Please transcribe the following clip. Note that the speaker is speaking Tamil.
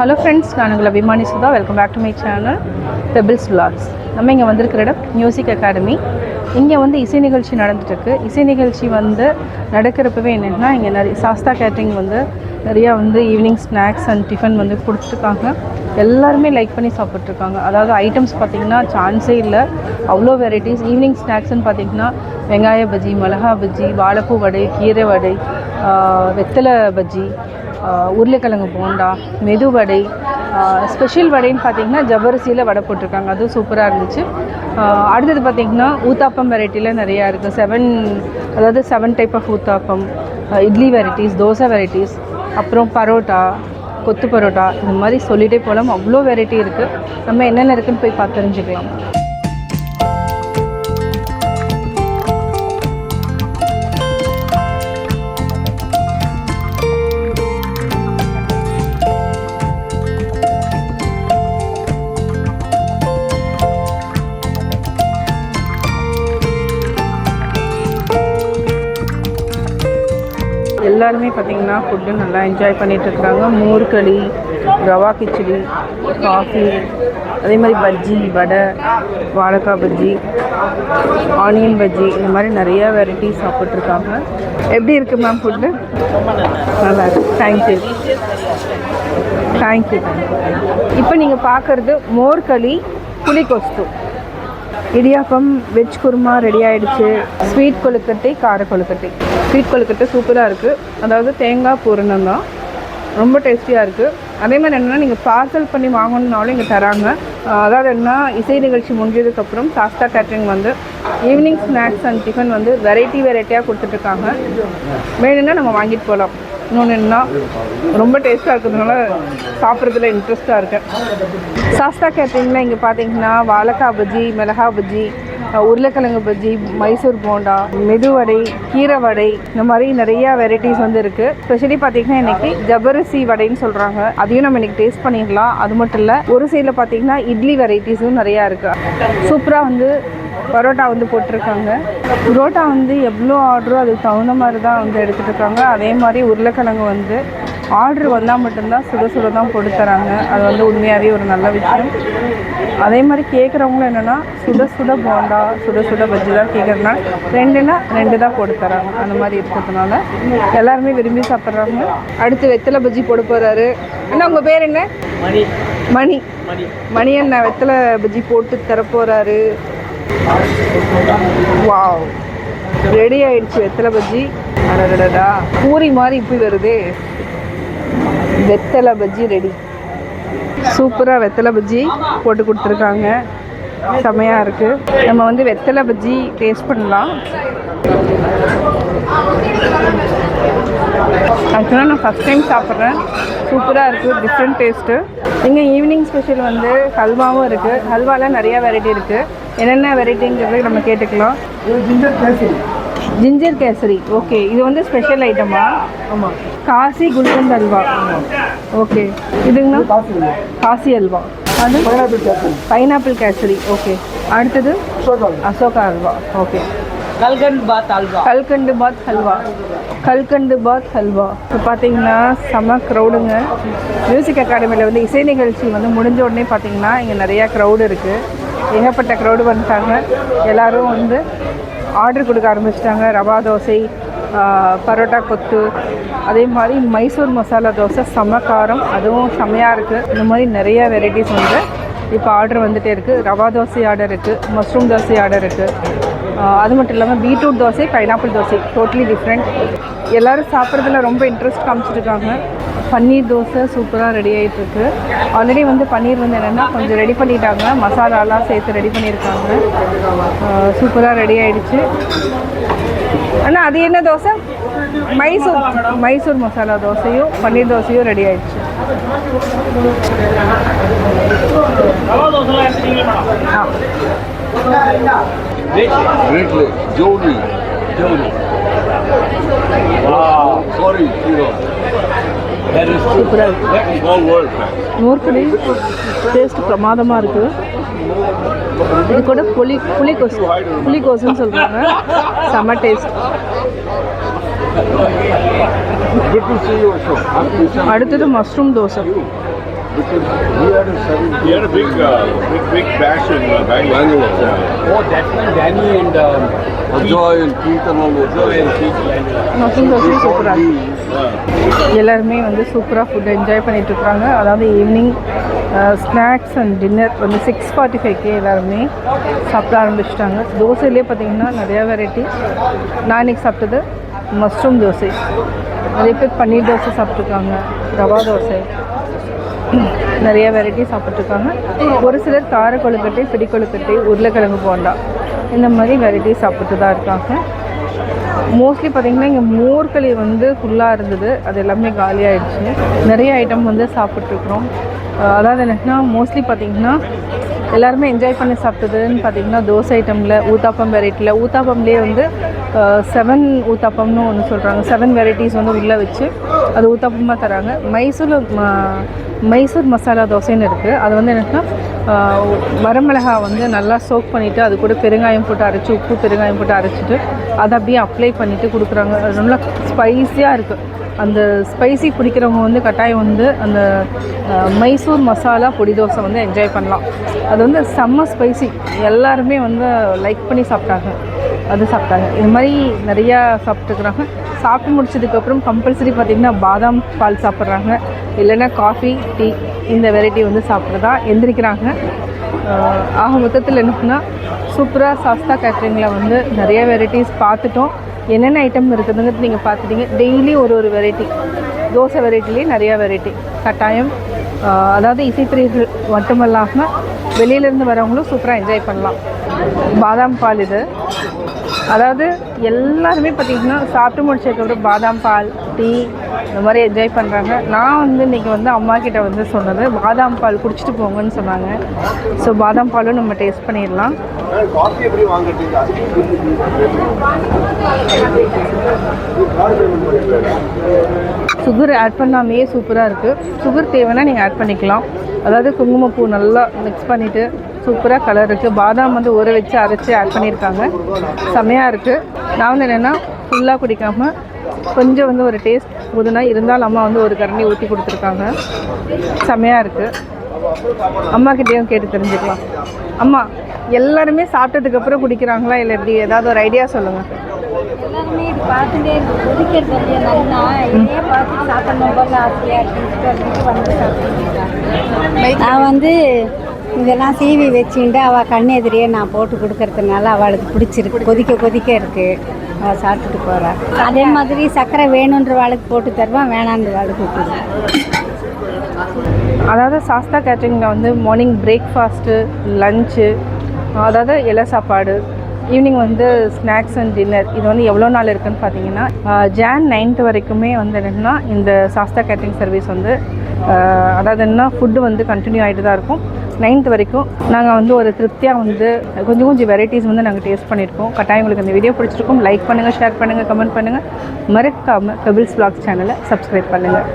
ஹலோ ஃப்ரெண்ட்ஸ், நான் உங்கள் அபிமானி Sudha. Welcome back to my channel pebbles vlogs. நம்ம இங்கே வந்திருக்கிற இடம் மியூசிக் அகாடமி. இங்கே வந்து இசை நிகழ்ச்சி நடந்துட்டுருக்கு. இசை நிகழ்ச்சி வந்து நடக்கிறப்பவே என்னென்னா, இங்கே நிறைய சாஸ்தா கேட்ரிங் வந்து நிறையா வந்து ஈவினிங் ஸ்நாக்ஸ் அண்ட் டிஃபன் வந்து கொடுத்துருக்காங்க. எல்லாருமே லைக் பண்ணி சாப்பிட்ருக்காங்க. அதாவது ஐட்டம்ஸ் பார்த்திங்கன்னா சான்ஸே இல்லை, அவ்வளோ வெரைட்டிஸ். ஈவினிங் ஸ்நாக்ஸ்ன்னு பார்த்திங்கன்னா வெங்காய பஜ்ஜி, மிளகா பஜ்ஜி, வாழைப்பூ வடை, கீரை வடை, வெத்தலை பஜ்ஜி, உருளைக்கிழங்கு போண்டா, மெது வடை, ஸ்பெஷல் வடைன்னு பார்த்திங்கன்னா ஜவ்வரிசியில் வடை போட்டிருக்காங்க. அதுவும் சூப்பராக இருந்துச்சு. அடுத்தது பார்த்திங்கன்னா ஊத்தாப்பம் வெரைட்டியில் நிறையா இருக்குது. 7 type of uttapam, idli varieties, dosa varieties, அப்புறம் பரோட்டா, கொத்து பரோட்டா, இந்த மாதிரி சொல்லிகிட்டே போகலாம். அவ்வளோ வெரைட்டி இருக்குது. நம்ம என்னென்ன இருக்குதுன்னு போய் பார்த்து தெரிஞ்சுக்கலாம். எல்லாருமே பார்த்திங்கன்னா ஃபுட்டு நல்லா என்ஜாய் பண்ணிகிட்ருக்குறாங்க. மோர்களி, ரவா கிச்சடி, காஃபி, அதே மாதிரி பஜ்ஜி, வடை, வாழைக்காய் பஜ்ஜி, ஆனியன் பஜ்ஜி, இந்த மாதிரி நிறையா வெரைட்டி சாப்பிட்ருக்காங்க. எப்படி இருக்குது மேம் ஃபுட்டு? நல்லா இருக்குது. தேங்க்யூ. இப்போ நீங்கள் பார்க்குறது மோர்களி, புளிக்கொஸ்து, இடியாப்பம், வெஜ் குருமா ரெடி ஆகிடுச்சு. ஸ்வீட் கொழுக்கட்டை, கார கொழுக்கட்டை. ஸ்வீட் கொழுக்கட்டை சூப்பராக இருக்குது. அதாவது தேங்காய் பூரணம் தான், ரொம்ப டேஸ்டியாக இருக்குது. அதே மாதிரி என்னென்னா, நீங்கள் பார்சல் பண்ணி வாங்கணுன்னாலும் இங்கே தராங்க. அதாவது என்ன, இசை நிகழ்ச்சி முடிஞ்சதுக்கப்புறம் சாஸ்தா கேட்ரிங் வந்து ஈவினிங் ஸ்நாக்ஸ் அண்ட் டிஃபன் வந்து வெரைட்டியாக கொடுத்துட்ருக்காங்க. வேணும்னா நம்ம வாங்கிட்டு போகலாம். இன்னொன்று என்னன்னா, ரொம்ப டேஸ்ட்டாக இருக்கிறதுனால சாப்பிட்றதுல இன்ட்ரெஸ்ட்டாக இருக்கேன். சாஸ்தா கேட்ரிங்கில் இங்கே பார்த்தீங்கன்னா வாழைக்காய் பஜ்ஜி, மிளகா பஜ்ஜி, உருளைக்கிழங்கு பஜ்ஜி, மைசூர் போண்டா, மெதுவடை, கீரை வடை, இந்த மாதிரி நிறையா வெரைட்டிஸ் வந்து இருக்குது. ஸ்பெஷலி பார்த்தீங்கன்னா இன்றைக்கி ஜவ்வரிசி வடைன்னு சொல்கிறாங்க. அதையும் நம்ம இன்றைக்கி டேஸ்ட் பண்ணிடலாம். அது மட்டும் இல்லை, ஒரு சைடில் பார்த்தீங்கன்னா இட்லி வெரைட்டிஸும் நிறையா இருக்குது. சூப்பராக வந்து பரோட்டா வந்து போட்டிருக்காங்க. பரோட்டா வந்து எவ்வளோ ஆர்டரோ அதுக்கு தகுந்த மாதிரி தான் வந்து எடுத்துகிட்டு இருக்காங்க. அதே மாதிரி உருளைக்கிழங்கு வந்து ஆர்டர் வந்தால் மட்டும்தான் சுட தான் போட்டு தராங்க. அது வந்து உண்மையாகவே ஒரு நல்ல விஷயம். அதே மாதிரி கேட்குறவங்களும் என்னென்னா, சுட போண்டா, சுட பஜ்ஜி தான் கேட்குறதுனால 2னா 2 தான் போட்டு தராங்க. அந்த மாதிரி இருக்கிறதுனால எல்லாருமே விரும்பி சாப்பிட்றாங்க. அடுத்து வெத்தலை பஜ்ஜி போட போகிறாரு. அண்ணா, உங்கள் பேர் என்ன? மணி அண்ணா வெத்தலை பஜ்ஜி போட்டு தரப்போகிறாரு. வாவ், ரெடி ஆயிடுச்சு வெத்தலை பஜ்ஜி. அடடடா, பூரி மாதிரி இப்படி வருதே. வெத்தலை பஜ்ஜி ரெடி. சூப்பராக வெத்தலை பஜ்ஜி போட்டு கொடுத்துருக்காங்க. செமையாக இருக்குது. நம்ம வந்து வெத்தலை பஜ்ஜி டேஸ்ட் பண்ணலாம். ஆக்சுவலாக நான் ஃபஸ்ட் டைம் சாப்பிட்றேன். சூப்பராக இருக்குது, டிஃப்ரெண்ட் டேஸ்ட்டு. இங்கே ஈவினிங் ஸ்பெஷல் வந்து ஹல்வாவும் இருக்குது. ஹல்வாவில் நிறையா வெரைட்டி இருக்குது. என்னென்ன வெரைட்டிங்கிறது நம்ம கேட்டுக்கலாம். ஜிஞ்சர் கேசரி. ஓகே, இது வந்து ஸ்பெஷல் ஐட்டமா? ஆமாம். காசி குல்கந்த் அல்வா. ஓகே, இதுங்கண்ணா காசி அல்வா. அது பைனாப்பிள் கேசரி. ஓகே. அடுத்தது அசோகா அல்வா. ஓகே. கல்கண்டு பாத் ஹல்வா. இப்போ பார்த்தீங்கன்னா செம க்ரௌடுங்க. மியூசிக் அகாடமியில் வந்து இசை நிகழ்ச்சி வந்து முடிஞ்ச உடனே பார்த்தீங்கன்னா இங்கே நிறையா க்ரௌடு இருக்குது. ஏகப்பட்ட க்ரௌடு வந்துட்டாங்க. எல்லோரும் வந்து ஆர்டர் கொடுக்க ஆரம்பிச்சிட்டாங்க. ரவா தோசை, பரோட்டா கொத்து, அதே மாதிரி மைசூர் மசாலா தோசை, செம காரம், அதுவும் செம்மையாக இருக்குது. இந்த மாதிரி நிறையா வெரைட்டிஸ் வந்து இப்போ ஆர்டர் வந்துகிட்டே இருக்குது. ரவா தோசை ஆர்டர் இருக்குது, மஷ்ரூம் தோசை ஆர்டர் இருக்குது. அது மட்டும் இல்லாமல் beetroot dosa, pineapple dosa, totally different. எல்லோரும் சாப்பிட்றதுல ரொம்ப இன்ட்ரெஸ்ட் காமிச்சிருக்காங்க. பன்னீர் தோசை சூப்பராக ரெடி ஆகிட்டுருக்கு. ஆல்ரெடி வந்து பன்னீர் வந்து என்னென்னா கொஞ்சம் ரெடி பண்ணிட்டாங்க, மசாலாலாம் சேர்த்து ரெடி பண்ணியிருக்காங்க. சூப்பராக ரெடி ஆகிடுச்சு. ஆனால் அது என்ன தோசை? மைசூர் மசாலா தோசையும் பன்னீர் தோசையும் ரெடி ஆகிடுச்சு. மோர்கடி டேஸ்ட் பிரமாதமாக இருக்குது. இது கூட புளிக்கோசுன்னு சொல்கிறாங்க. செம்ம டேஸ்ட். அடுத்தது mushroom dosa. because he had a big bash in Bangalore. Oh, that's when Danny and Ajoy and Keith and all those guys. மசூல் தோசை சூப்பராக இருக்குது. எல்லாருமே வந்து சூப்பராக ஃபுட் என்ஜாய் பண்ணிட்டு இருக்காங்க. அதாவது ஈவினிங் ஸ்நாக்ஸ் அண்ட் டின்னர் வந்து 6:45 எல்லாருமே சாப்பிட ஆரம்பிச்சிட்டாங்க. தோசையிலே பார்த்திங்கன்னா நிறையா வெரைட்டி. நான் இன்றைக்கி சாப்பிட்டது மஷ்ரூம் தோசை, நிறைய பேர் பன்னீர் தோசை சாப்பிட்ருக்காங்க, ரவா தோசை, நிறைய வெரைட்டி சாப்பிட்ருக்காங்க. ஒரு சிலர் கார கொழுக்கட்டை, பிடி கொழுக்கட்டை, உருளைக்கிழங்கு போண்டா இந்த மாதிரி வெரைட்டி சாப்பிட்டு தான் இருக்காங்க. மோஸ்ட்லி பார்த்திங்கன்னா இங்கே மோர்களி வந்து ஃபுல்லாக இருந்தது, அது எல்லாமே காலியாகிடுச்சு. நிறைய ஐட்டம் வந்து சாப்பிட்ருக்குறோம். அதாவது என்னென்னா மோஸ்ட்லி பார்த்திங்கன்னா எல்லாருமே என்ஜாய் பண்ணி சாப்பிட்டதுன்னு பார்த்திங்கன்னா தோசை ஐட்டமில் ஊத்தாப்பம் வெரைட்டியில், ஊத்தாப்பம்லேயே வந்து 7 ஊத்தாப்பம்னு ஒன்று சொல்கிறாங்க. 7 வெரைட்டிஸ் வந்து உள்ளே வச்சு அது ஊத்தாப்பமாக தராங்க. மைசூர் மசாலா தோசைன்னு இருக்குது. அது வந்து என்னென்னா வரமிளகா வந்து நல்லா சோக் பண்ணிவிட்டு அது கூட பெருங்காயம் போட்டு அரைச்சி, உப்பு பெருங்காயம் போட்டு அரைச்சிட்டு அதை அப்படியே அப்ளை பண்ணிவிட்டு கொடுக்குறாங்க. அது நல்லா ஸ்பைஸியாக இருக்குது. அந்த ஸ்பைசி பிடிக்கிறவங்க வந்து கட்டாயம் வந்து அந்த மைசூர் மசாலா பொடி தோசை வந்து என்ஜாய் பண்ணலாம். அது வந்து செம்ம ஸ்பைசி, எல்லாருமே வந்து லைக் பண்ணி சாப்பிட்டாங்க. அது சாப்பிட்டாங்க. இது மாதிரி நிறையா சாப்பிட்டுக்கிறாங்க. சாப்பிட்டு முடிச்சதுக்கப்புறம் கம்பல்சரி பார்த்திங்கன்னா பாதாம் பால் சாப்பிட்றாங்க, இல்லைன்னா காஃபி, டீ இந்த வெரைட்டி வந்து சாப்பிட்றதா எந்திரிக்கிறாங்க. ஆக மொத்தத்தில் என்னன்னா சூப்பராக சாஸ்தா கேட்ரிங்கில் வந்து நிறைய வெரைட்டிஸ் பார்த்துட்டோம். என்னென்ன ஐட்டம் இருக்குதுங்கிறது நீங்கள் பார்த்துட்டீங்க. டெய்லி ஒரு வெரைட்டி, தோசை வெரைட்டிலே நிறையா வெரைட்டி கட்டாயம். அதாவது இசைப்பிரியர்கள் மட்டுமல்லாமல் வெளியிலேருந்து வரவங்களும் சூப்பராக என்ஜாய் பண்ணலாம். பாதாம் பால் இது, அதாவது எல்லாருமே பார்த்திங்கன்னா சாப்பிட்டு முடிச்சதுக்கப்புறம் பாதாம் பால், டீ இந்த மாதிரி என்ஜாய் பண்ணுறாங்க. நான் வந்து இன்றைக்கி வந்து அம்மா கிட்ட வந்து சொன்னது பாதாம் பால் குடிச்சிட்டு போங்கன்னு சொன்னாங்க. ஸோ பாதாம் பாலும் நம்ம டேஸ்ட் பண்ணிடலாம். சுகர் ஆட் பண்ணாமே சூப்பராக இருக்குது. சுகர் தேவைன்னா நீங்கள் ஆட் பண்ணிக்கலாம். அதாவது குங்குமப்பூ நல்லா மிக்ஸ் பண்ணிவிட்டு சூப்பராக கலர் இருக்குது. பாதாம் வந்து ஊற வச்சு அரைச்சி ஆட் பண்ணியிருக்காங்க, செம்மையாக இருக்குது. நான் வந்து என்னென்னா ஃபுல்லாக குடிக்காமல் கொஞ்சம் வந்து ஒரு டேஸ்ட் புதுனா இருந்தாலும் அம்மா வந்து ஒரு கரண்டி ஊற்றி கொடுத்துருக்காங்க, செம்மையாக இருக்குது. அம்மாக்கிட்டேயும் கேட்டு தெரிஞ்சுக்கலாம். அம்மா எல்லாருமே சாப்பிட்டதுக்கப்புறம் குடிக்கிறாங்களா இல்லை எப்படி, ஏதாவது ஒரு ஐடியா சொல்லுங்கள். எல்லாருமே இது பார்த்துட்டே குடிக்கிறது வந்து நல்லா இதையே பார்த்து சாப்பிடணும் போல ஆசையாக இருக்குன்னு வந்து சாப்பிட்டுருக்காங்க. நான் வந்து இதெல்லாம் சீவி வச்சுட்டு அவள் கண் எதிரியே நான் போட்டு கொடுக்கறதுனால அவளுக்கு பிடிச்சிருக்கு. கொதிக்க இருக்குது, அவள் சாப்பிட்டுட்டு போகிறாள். அதே மாதிரி சர்க்கரை வேணுன்ற வாளுக்கு போட்டு தருவான், வேணான்ற வாளுக்கு விட்டுருவேன். அதாவது சாஸ்தா கேட்ரிங்கில் வந்து மார்னிங் பிரேக்ஃபாஸ்ட்டு, லஞ்சு, அதாவது இலை சாப்பாடு, ஈவினிங் வந்து ஸ்நாக்ஸ் அண்ட் டின்னர், இது வந்து எவ்வளோ நாள் இருக்குதுன்னு பார்த்தீங்கன்னா Jan 9th வரைக்குமே வந்து என்னென்னா இந்த சாஸ்தா கேட்ரிங் சர்வீஸ் வந்து அதாவது என்ன ஃபுட்டு வந்து கண்டினியூ ஆகிட்டு தான் இருக்கும். 9th வரைக்கும் நாங்கள் வந்து ஒரு திருப்தியாக வந்து கொஞ்சம் வெரைட்டிஸ் வந்து நாங்கள் டேஸ்ட் பண்ணியிருக்கோம். கட்டாயம் உங்களுக்கு இந்த வீடியோ பிடிச்சிருக்கும். லைக் பண்ணுங்கள், ஷேர் பண்ணுங்கள், கமெண்ட் பண்ணுங்கள். மறக்காமல் பெபிள்ஸ் vlogs சேனலை சப்ஸ்கிரைப் பண்ணுங்கள்.